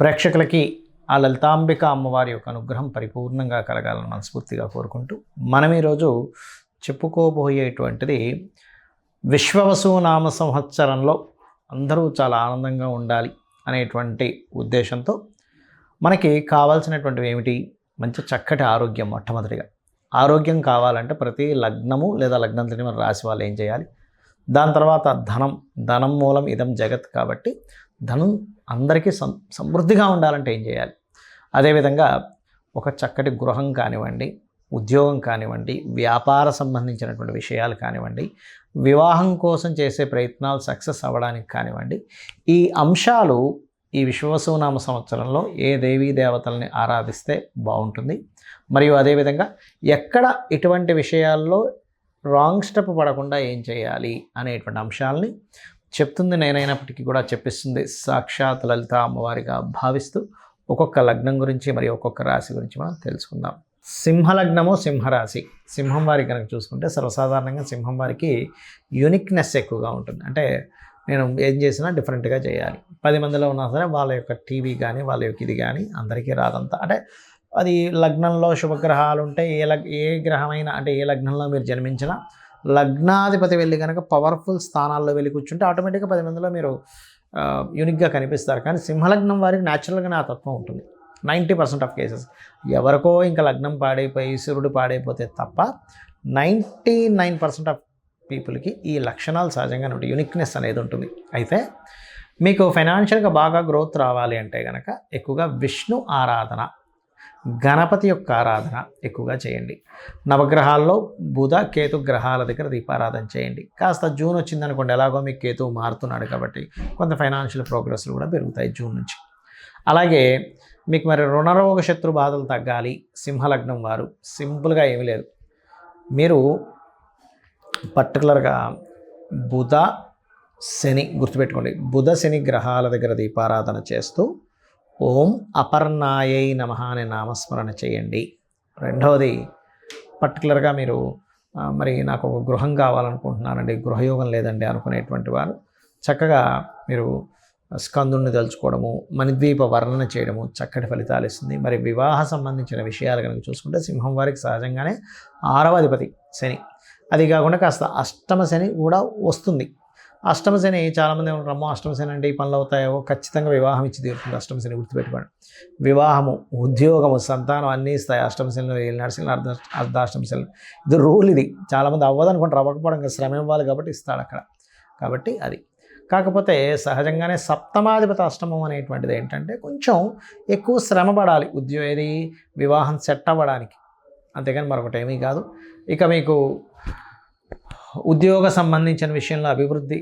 ప్రేక్షకులకి ఆ లలితాంబిక అమ్మవారి యొక్క అనుగ్రహం పరిపూర్ణంగా కలగాలని మనస్ఫూర్తిగా కోరుకుంటూ మనం ఈరోజు చెప్పుకోబోయేటువంటిది విశ్వవసునామ సంవత్సరంలో అందరూ చాలా ఆనందంగా ఉండాలి అనేటువంటి ఉద్దేశంతో మనకి కావాల్సినటువంటివి ఏమిటి? మంచి చక్కటి ఆరోగ్యం. మొట్టమొదటిగా ఆరోగ్యం కావాలంటే ప్రతి లగ్నము లేదా లగ్నం తెలియని మన రాశి వాళ్ళు ఏం చేయాలి? దాని తర్వాత ధనం మూలం ఇదం జగత్ కాబట్టి ధనం అందరికీ సమృద్ధిగా ఉండాలంటే ఏం చేయాలి? అదేవిధంగా ఒక చక్కటి గృహం కానివ్వండి, ఉద్యోగం కానివ్వండి, వ్యాపార సంబంధించినటువంటి విషయాలు కానివ్వండి, వివాహం కోసం చేసే ప్రయత్నాలు సక్సెస్ అవ్వడానికి కానివ్వండి, ఈ అంశాలు ఈ విశ్వవసునామ సంవత్సరంలో ఏ దేవీ దేవతల్ని ఆరాధిస్తే బాగుంటుంది. మరియు అదేవిధంగా ఎక్కడ ఇటువంటి విషయాల్లో రాంగ్ స్టెప్ పడకుండా ఏం చేయాలి అనేటువంటి అంశాలని చెప్తుంది నేనైనప్పటికీ కూడా చెప్పిస్తుంది సాక్షాత్ లలిత అమ్మవారిగా భావిస్తూ ఒక్కొక్క లగ్నం గురించి మరియు ఒక్కొక్క రాశి గురించి మనం తెలుసుకుందాం. సింహలగ్నము, సింహరాశి. సింహం వారికి కనుక చూసుకుంటే సర్వసాధారణంగా సింహం వారికి యూనిక్నెస్ ఎక్కువగా ఉంటుంది. అంటే నేను ఏం చేసినా డిఫరెంట్గా చేయాలి. 10 మందిలో ఉన్నా సరే వాళ్ళ యొక్క టీవీ కానీ వాళ్ళ యొక్క ఇది కానీ అందరికీ రాదంతా. అంటే అది లగ్నంలో శుభగ్రహాలు ఉంటే ఏ గ్రహమైనా అంటే ఏ లగ్నంలో మీరు జన్మించినా లగ్నాధిపతి వెళ్ళి కనుక పవర్ఫుల్ స్థానాల్లో వెళ్ళి కూర్చుంటే ఆటోమేటిక్గా 10 మందిలో మీరు యూనిక్గా కనిపిస్తారు. కానీ సింహలగ్నం వారికి న్యాచురల్గానే ఆ తత్వం ఉంటుంది. 90% ఆఫ్ కేసెస్ ఎవరికో ఇంకా లగ్నం పాడైపోయి సురుడు పాడైపోతే తప్ప 99% ఆఫ్ పీపుల్కి ఈ లక్షణాలు సహజంగానే ఉంటాయి. యూనిక్నెస్ అనేది ఉంటుంది. అయితే మీకు ఫైనాన్షియల్గా బాగా గ్రోత్ రావాలి అంటే కనుక ఎక్కువగా విష్ణు ఆరాధన, గణపతి యొక్క ఆరాధన ఎక్కువగా చేయండి. నవగ్రహాల్లో బుధ కేతు గ్రహాల దగ్గర దీపారాధన చేయండి. కాస్త జూన్ వచ్చిందనుకోండి, ఎలాగో మీకు కేతు మారుతున్నాడు కాబట్టి కొంత ఫైనాన్షియల్ ప్రోగ్రెస్లు కూడా పెరుగుతాయి జూన్ నుంచి. అలాగే మీకు మరి రుణరోగ శత్రు బాధలు తగ్గాలి సింహలగ్నం వారు సింపుల్గా ఏమీ లేదు. మీరు పర్టికులర్గా బుధ శని గుర్తుపెట్టుకోండి. బుధ శని గ్రహాల దగ్గర దీపారాధన చేస్తూ ఓం అపర్ణాయై నమః అనే నామస్మరణ చేయండి. రెండవది పర్టికులర్గా మీరు మరి నాకు ఒక గృహం కావాలనుకుంటున్నానండి, గృహయోగం లేదండి అనుకునేటువంటి వారు చక్కగా మీరు స్కందుని తలుచుకోవడము, మణిద్వీప వర్ణన చేయడము చక్కటి ఫలితాలు ఇస్తుంది. మరి వివాహ సంబంధించిన విషయాలు కనుక చూసుకుంటే సింహం వారికి సహజంగానే 6వ అధిపతి శని. అది కాకుండా కాస్త అష్టమ శని కూడా వస్తుంది. అష్టమ శని చాలామంది ఏమంటారమ్మో అష్టమ శని అంటే ఈ పనులు అవుతాయో, ఖచ్చితంగా వివాహం ఇచ్చి తీరుతుంది అష్టమ శని, గుర్తుపెట్టుకోండి. వివాహము, ఉద్యోగము, సంతానం అన్నీ ఇస్తాయి అష్టమ శనిలో. నడిచిన అర్ధాష్టమ శని ఇది రూల్. ఇది చాలామంది అవ్వదు అనుకుంటారు, అవ్వకపోవడం శ్రమ ఇవ్వాలి కాబట్టి ఇస్తాడు అక్కడ. కాబట్టి అది కాకపోతే సహజంగానే సప్తమాధిపతి అష్టమం అనేటువంటిది ఏంటంటే కొంచెం ఎక్కువ శ్రమ పడాలి వివాహం సెట్ అవ్వడానికి, అంతేగాని మరొకటి ఏమీ కాదు. ఇక మీకు ఉద్యోగ సంబంధించిన విషయంలో అభివృద్ధి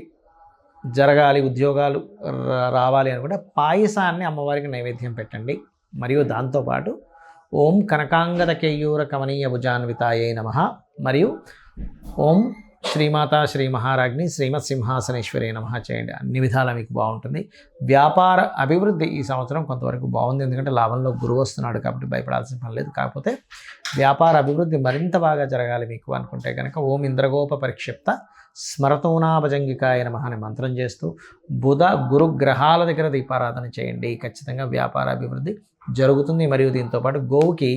జరగాలి, ఉద్యోగాలు రావాలి అనుకుంటే పాయసాన్ని అమ్మవారికి నైవేద్యం పెట్టండి. మరియు దాంతోపాటు ఓం కనకాంగద కేయూర కమనీయ భుజాన్వితాయై నమః మరియు ఓం శ్రీమాతా శ్రీ మహారాజ్ని శ్రీమత్ సింహాసనేశ్వరి నమః చేయండి. అన్ని విధాలా మీకు బాగుంటుంది. వ్యాపార అభివృద్ధి ఈ సంవత్సరం కొంతవరకు బాగుంది, ఎందుకంటే లాభంలో గురువు వస్తున్నాడు కాబట్టి భయపడాల్సిన పని లేదు. కాకపోతే వ్యాపార అభివృద్ధి మరింత బాగా జరగాలి మీకు అనుకుంటే కనుక ఓం ఇంద్రగోప పరిక్షిప్త స్మరతోనాభజంగికాయ నమః అనే మంత్రం చేస్తూ బుధ గురు గ్రహాల దగ్గర దీపారాధన చేయండి. ఖచ్చితంగా వ్యాపార అభివృద్ధి జరుగుతుంది. మరియు దీంతోపాటు గోవుకి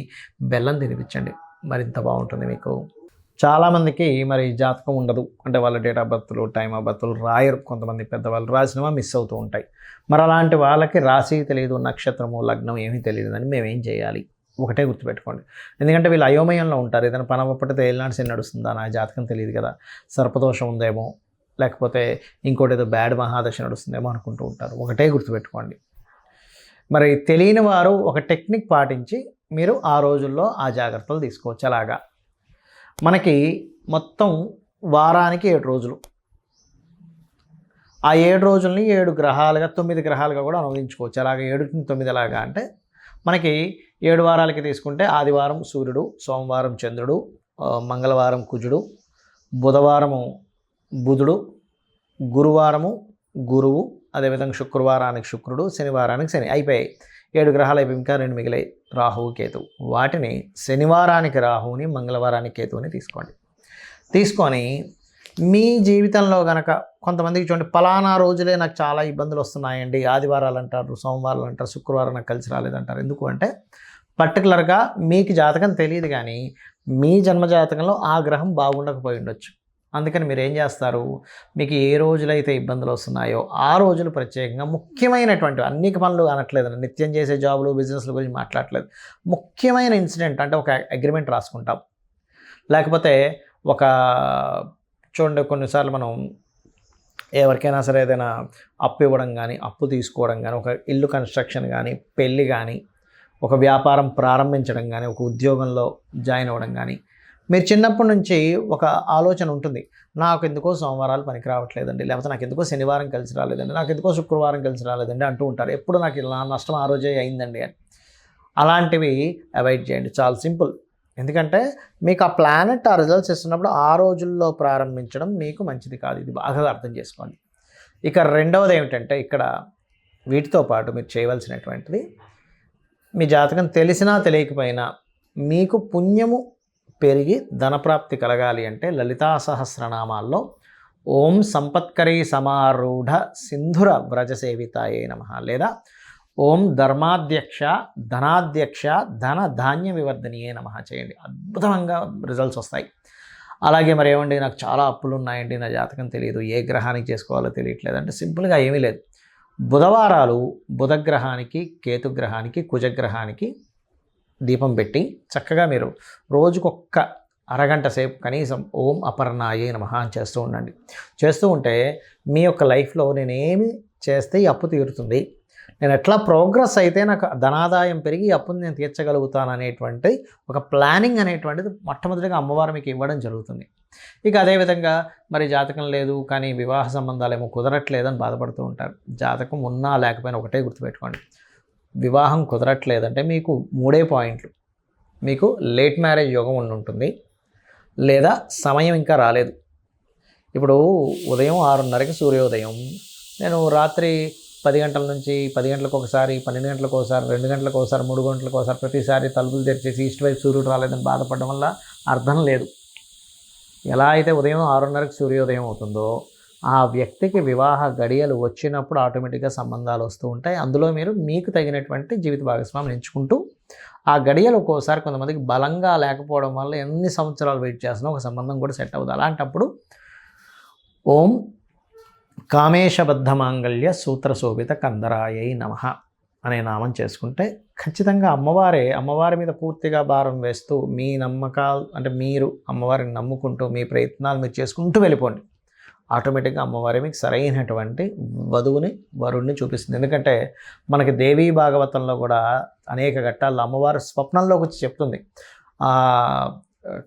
బెల్లం తినిపించండి, మరింత బాగుంటుంది మీకు. చాలామందికి మరి జాతకం ఉండదు, అంటే వాళ్ళ డేట్ ఆఫ్ బర్త్లు టైమ్ ఆఫ్ బర్త్లు రాయరు. కొంతమంది పెద్దవాళ్ళు రాసినవా మిస్ అవుతూ ఉంటాయి. మరి అలాంటి వాళ్ళకి రాశి తెలియదు, నక్షత్రము లగ్నం ఏమీ తెలియదని మేమేం చేయాలి? ఒకటే గుర్తుపెట్టుకోండి. ఎందుకంటే వీళ్ళు అయోమయంలో ఉంటారు. ఏదైనా పని అవ్వకపోతే ఏళ్ళనాటి శని నడుస్తుందా, నా జాతకం తెలియదు కదా, సర్పదోషం ఉందేమో, లేకపోతే ఇంకోటి ఏదో బ్యాడ్ మహాదశ నడుస్తుందేమో అనుకుంటూ ఉంటారు. ఒకటే గుర్తుపెట్టుకోండి, మరి తెలియని వారు ఒక టెక్నిక్ పాటించి మీరు ఆ రోజుల్లో ఆ జాగ్రత్తలు తీసుకోవచ్చు. అలాగా మనకి మొత్తం వారానికి 7 రోజులు, ఆ 7 రోజుల్ని 7 గ్రహాలుగా 9 గ్రహాలుగా కూడా అనువదించుకోవచ్చు. అలాగే 7కి 9 ఎలాగా అంటే మనకి 7 వారాలకి తీసుకుంటే ఆదివారం సూర్యుడు, సోమవారం చంద్రుడు, మంగళవారం కుజుడు, బుధవారము బుధుడు, గురువారము గురువు, అదేవిధంగా శుక్రవారానికి శుక్రుడు, శనివారానికి శని. అయిపోయాయి 7 గ్రహాలు అయిపోయి ఇంకా 2 మిగిలాయి, రాహువు కేతువు. వాటిని శనివారానికి రాహువుని, మంగళవారానికి కేతువుని తీసుకొని మీ జీవితంలో గనక కొంతమందికి చూడండి, పలానా రోజులే నాకు చాలా ఇబ్బందులు వస్తున్నాయండి, ఆదివారాలు అంటారు, సోమవారాలు అంటారు, శుక్రవారం నాకు కలిసి రాలేదంటారు. ఎందుకు అంటే పర్టికులర్గా మీకు జాతకం తెలియదు, కానీ మీ జన్మజాతకంలో ఆ గ్రహం బాగుండకపోయి ఉండొచ్చు. అందుకని మీరు ఏం చేస్తారు, మీకు ఏ రోజులైతే ఇబ్బందులు వస్తున్నాయో ఆ రోజులు ప్రత్యేకంగా ముఖ్యమైనటువంటి అన్ని పనులు అనట్లేదండి, నిత్యం చేసే జాబులు బిజినెస్ల గురించి మాట్లాడట్లేదు. ముఖ్యమైన ఇన్సిడెంట్ అంటే ఒక అగ్రిమెంట్ రాసుకుంటాం, లేకపోతే ఒక చూడండి కొన్నిసార్లు మనం ఎవరికైనా సరే ఏదైనా అప్పు ఇవ్వడం కానీ, అప్పు తీసుకోవడం కానీ, ఒక ఇల్లు కన్స్ట్రక్షన్ కానీ, పెళ్ళి కానీ, ఒక వ్యాపారం ప్రారంభించడం కానీ, ఒక ఉద్యోగంలో జాయిన్ అవ్వడం కానీ, మీరు చిన్నప్పటి నుంచి ఒక ఆలోచన ఉంటుంది, నాకు ఎందుకో సోమవారాలు పనికి రావట్లేదండి, లేకపోతే నాకు ఎందుకో శనివారం కలిసి రాలేదండి, నాకు ఎందుకో శుక్రవారం కలిసి రాలేదండి అంటూ ఉంటారు. ఎప్పుడు నాకు ఇలా నష్టం ఆ రోజే అయిందండి అని. అలాంటివి అవాయిడ్ చేయండి, చాలా సింపుల్. ఎందుకంటే మీకు ఆ ప్లానెట్ ఆ రిజల్ట్స్ ఇస్తున్నప్పుడు ఆ రోజుల్లో ప్రారంభించడం మీకు మంచిది కాదు, ఇది బాగా అర్థం చేసుకోండి. ఇక రెండవది ఏమిటంటే, ఇక్కడ వీటితో పాటు మీరు చేయవలసినటువంటిది, మీ జాతకం తెలిసినా తెలియకపోయినా మీకు పుణ్యము పెరిగి ధనప్రాప్తి కలగాలి అంటే లలితా సహస్రనామాల్లో ఓం సంపత్కరీ సమారూఢ సింధుర వ్రజసేవితాయే నమః, లేదా ఓం ధర్మాధ్యక్ష ధనాధ్యక్ష ధన ధాన్య వివర్ధనియే నమః చేయండి. అద్భుతంగా రిజల్ట్స్ వస్తాయి. అలాగే మరి ఏమండి, నాకు చాలా అప్పులు ఉన్నాయండి, నా జాతకం తెలియదు, ఏ గ్రహానికి చేసుకోవాలో తెలియట్లేదు అంటే సింపుల్గా ఏమీ లేదు. బుధవారాలు బుధగ్రహానికి, కేతుగ్రహానికి, కుజగ్రహానికి దీపం పెట్టి చక్కగా మీరు రోజుకొక్క అరగంట సేపు కనీసం ఓం అపర్ణాయే నమః అని చేస్తూ ఉండండి. చేస్తూ ఉంటే మీ యొక్క లైఫ్లో నేనేమి చేస్తే ఈ అప్పు తీరుతుంది, నేను ఎట్లా ప్రోగ్రెస్ అయితే నాకు ధనాదాయం పెరిగి ఈ అప్పుని నేను తీర్చగలుగుతాను అనేటువంటి ఒక ప్లానింగ్ అనేటువంటిది మొట్టమొదటిగా అమ్మవారు మీకు ఇవ్వడం జరుగుతుంది. ఇక అదేవిధంగా మరి జాతకం లేదు కానీ వివాహ సంబంధాలు ఏమో కుదరట్లేదని బాధపడుతూ ఉంటారు. జాతకం ఉన్నా లేకపోయినా ఒకటే గుర్తుపెట్టుకోండి, వివాహం కుదరట్లేదంటే మీకు 3 పాయింట్లు. మీకు లేట్ మ్యారేజ్ యోగం ఉంటుంది, లేదా సమయం ఇంకా రాలేదు. ఇప్పుడు ఉదయం 6:30కి సూర్యోదయం, నేను రాత్రి 10 గంటల నుంచి 10 గంటలకు ఒకసారి, 12 గంటలకు ఒకసారి, 2 గంటలకు ఒకసారి, 3 గంటలకు ఒకసారి ప్రతిసారి తలుపులు తెరిచేసి ఈస్ట్ వైపు సూర్యుడు రాలేదని బాధపడడం వల్ల అర్థం లేదు. ఎలా అయితే ఉదయం 6:30కి సూర్యోదయం అవుతుందో ఆ వ్యక్తికి వివాహ గడియలు వచ్చినప్పుడు ఆటోమేటిక్గా సంబంధాలు వస్తూ ఉంటాయి. అందులో మీరు మీకు తగినటువంటి జీవిత భాగస్వామిని ఎంచుకుంటూ, ఆ గడియలు ఒక్కోసారి కొంతమందికి బలంగా లేకపోవడం వల్ల ఎన్ని సంవత్సరాలు వెయిట్ చేస్తున్నా ఒక సంబంధం కూడా సెట్ అవ్వదు. అలాంటప్పుడు ఓం కామేశబద్ధ మాంగళ్య సూత్రశోభిత కందరాయై నమః అనే నామం చేసుకుంటే ఖచ్చితంగా అమ్మవారి మీద పూర్తిగా భారం వేస్తూ మీ నమ్మకాలు అంటే మీరు అమ్మవారిని నమ్ముకుంటూ మీ ప్రయత్నాలు మీరు చేసుకుంటూ వెళ్ళిపోండి. ఆటోమేటిక్గా అమ్మవారి మీకు సరైనటువంటి వరుణ్ణి చూపిస్తుంది. ఎందుకంటే మనకి దేవీ భాగవతంలో కూడా అనేక ఘట్టాల్లో అమ్మవారు స్వప్నంలోకి వచ్చి చెప్తుంది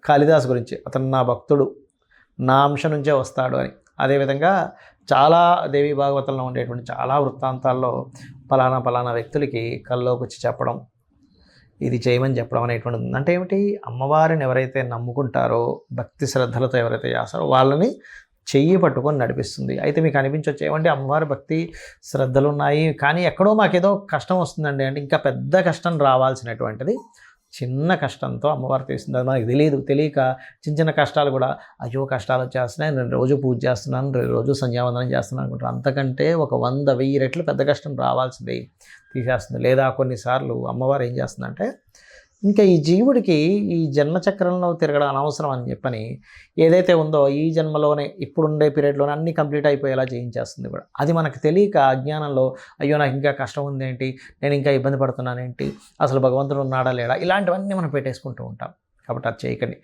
కాళిదాస్ గురించి, అతను నా భక్తుడు, నా అంశ నుంచే వస్తాడు అని. అదేవిధంగా చాలా దేవీ భాగవతంలో ఉండేటువంటి చాలా వృత్తాంతాల్లో పలానా వ్యక్తులకి కల్లోకి వచ్చి చెప్పడం, ఇది చేయమని చెప్పడం అనేటువంటిది ఉంది. అంటే ఏమిటి, అమ్మవారిని ఎవరైతే నమ్ముకుంటారో, భక్తి శ్రద్ధలతో ఎవరైతే చేస్తారో వాళ్ళని చెయ్యి పట్టుకొని నడిపిస్తుంది. అయితే మీకు అనిపించవచ్చు, ఏమంటే అమ్మవారి భక్తి శ్రద్ధలు ఉన్నాయి కానీ ఎక్కడో మాకేదో కష్టం వస్తుందండి అంటే, ఇంకా పెద్ద కష్టం రావాల్సినటువంటిది చిన్న కష్టంతో అమ్మవారు తీస్తుంది. అది మనకి తెలియక చిన్న కష్టాలు కూడా, అయ్యో కష్టాలు వచ్చేస్తున్నాయి, నేను రోజు పూజ చేస్తున్నాను, రోజు సంధ్యావందనం చేస్తున్నాను అనుకుంటారు. అంతకంటే ఒక 100,000 రెట్లు పెద్ద కష్టం రావాల్సింది తీసేస్తుంది. లేదా కొన్నిసార్లు అమ్మవారు ఏం చేస్తుందంటే, ఇంకా ఈ జీవుడికి ఈ జన్మచక్రంలో తిరగడం అనవసరం అని చెప్పని ఏదైతే ఉందో ఈ జన్మలోనే ఇప్పుడుండే పీరియడ్లోనే అన్నీ కంప్లీట్ అయిపోయేలా చేయించేస్తుంది కూడా. అది మనకు తెలియక అజ్ఞానంలో, అయ్యో నాకు ఇంకా కష్టం ఉంది ఏంటి, నేను ఇంకా ఇబ్బంది పడుతున్నానేంటి, అసలు భగవంతుడు ఉన్నాడా లేడా, ఇలాంటివన్నీ మనం పెట్టేసుకుంటూ ఉంటాం. కాబట్టి అది చేయకండి.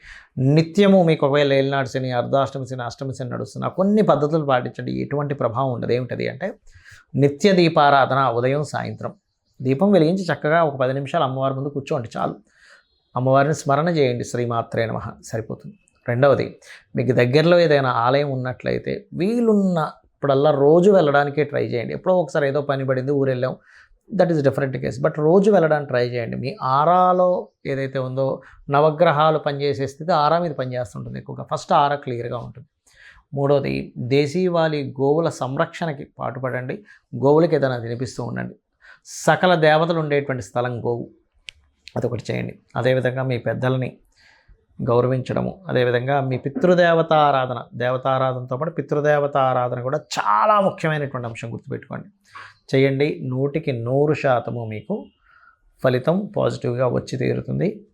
నిత్యము మీకు ఒకవేళ ఏలినాడు శని, అర్ధాష్టమి శని, అష్టమి శని నడుస్తున్నా కొన్ని పద్ధతులు పాటించండి, ఎటువంటి ప్రభావం ఉండదు. ఏమిటది అంటే, నిత్య దీపారాధన ఉదయం సాయంత్రం దీపం వెలిగించి చక్కగా ఒక 10 నిమిషాలు అమ్మవారి ముందు కూర్చోండి చాలు. అమ్మవారిని స్మరణ చేయండి, శ్రీమాత్రే నమః సరిపోతుంది. రెండవది, మీకు దగ్గరలో ఏదైనా ఆలయం ఉన్నట్లయితే వీలున్నప్పుడల్లా రోజు వెళ్ళడానికే ట్రై చేయండి. ఎప్పుడో ఒకసారి ఏదో పని పడింది ఊరు వెళ్ళాం, that is different case, but రోజు వెళ్ళడానికి ట్రై చేయండి. మీ ఆరాలో ఏదైతే ఉందో నవగ్రహాలు పనిచేసే స్థితి ఆరా మీద పనిచేస్తుంటుంది ఎక్కువగా. ఫస్ట్ ఆరా క్లియర్గా ఉంటుంది. మూడవది, దేశీవాలి గోవుల సంరక్షణకి పాటుపడండి. గోవులకి ఏదైనా తినిపిస్తూ ఉండండి. సకల దేవతలు ఉండేటువంటి స్థలం గోవు, అదొకటి చేయండి. అదేవిధంగా మీ పెద్దలని గౌరవించడము, అదేవిధంగా మీ పితృదేవత ఆరాధన, దేవతారాధనతో పాటు పితృదేవత ఆరాధన కూడా చాలా ముఖ్యమైనటువంటి అంశం, గుర్తుపెట్టుకోండి. చేయండి. 100% మీకు ఫలితం పాజిటివ్గా వచ్చి తీరుతుంది.